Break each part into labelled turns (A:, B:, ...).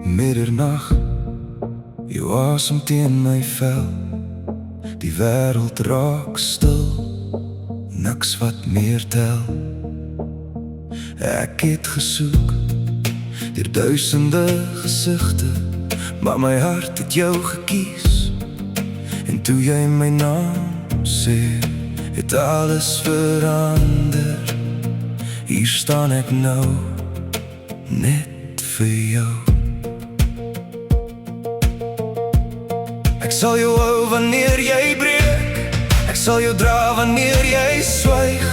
A: Middernag, jou asem teen my vel. Die wêreld raak stil, niks wat meer tel. Ek het gesoek deur duisende gesigte, maar my hart het jou gekies. En toe jy my naam sê, het alles verander. Hier staan ek nou, net vir jou. Ek sal jou hou wanneer jy breek, ek sal jou dra wanneer jy swyg.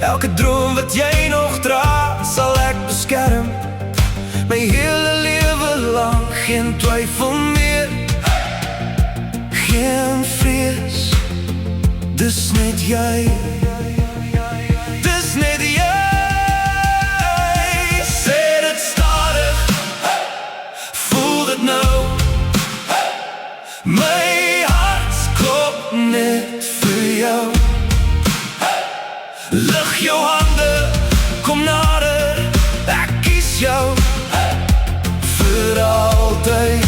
A: Elke droom wat jy nog dra, sal ek beskerm. My hele lewe lang, geen twyfel meer, geen vrees. Dis net jy, dis net jy. Sê dit stadig, voel dit nou. My hart klop net vir jou. Lig jou hande, kom nader, ek kies jou vir altyd.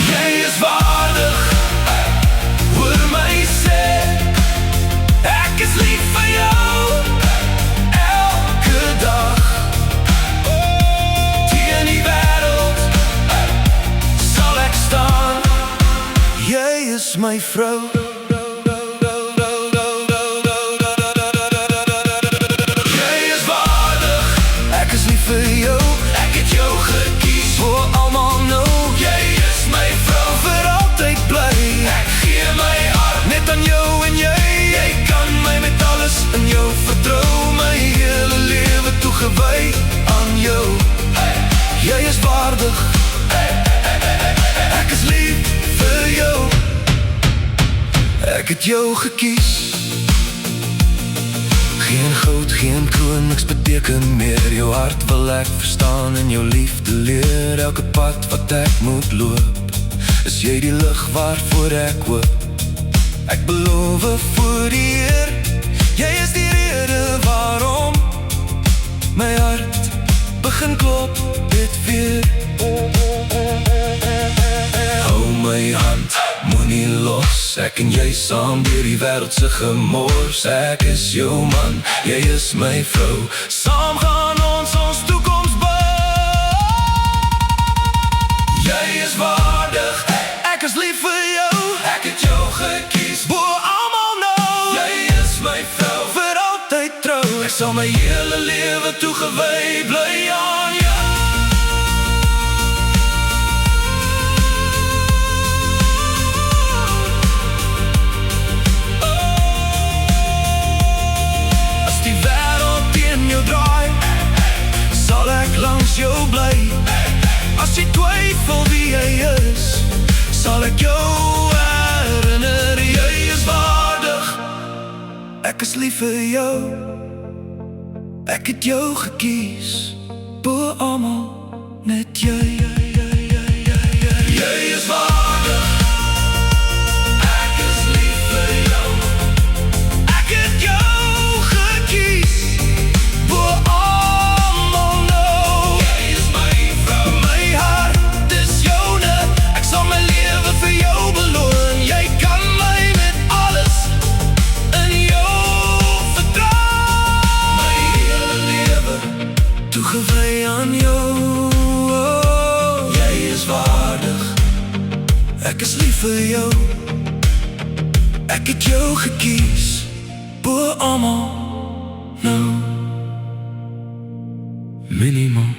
A: Jy is waardig, hoor my sê, ek is lief vir jou elke dag. Teen die wêreld sal ek staan, jy is my vrou. Vir jou, ek het jou gekies, voor almal nou. Jy is my vrou, vir altyd bly. Ek gee my hart, net aan jou en jy kan my met alles in jou vertrou. My hele lewe toegewy aan jou. Jy is waardig, ek is lief vir jou. Ek het jou gekies. Geen goud, geen kroon, niks beteken meer. Jou hart wil ek verstaan en jou liefde leer. Elke pad wat ek moet loop, is jy die lig waarvoor ek hoop. Ek beloof voor die Heer, jy is die rede waarom my hart begin klop dit weer. Hou my hand, moenie los, ek en jy saam deur die wêreld se gemors. Ek is jou man, jy is my vrou, saam gaan ons toekoms bou. Jy is waardig, ek is lief vir jou. Ek het jou gekies, bo almal nou. Jy is my vrou, vir altyd trou. Ek sal my hele lewe toegewy bly aan jou. Langs jou bly, as jy twyfel wie jy is, sal ek jou herinner. Jy is waardig, ek is lief vir jou. Ek het jou gekies, bo almal net jy. Jy is waardig, ek is lief vir jou. Ek het jou gekies, bo toegewy aan jou. Jy is waardig, ek is lief vir jou. Ek het jou gekies, bo almal nou. Minimum.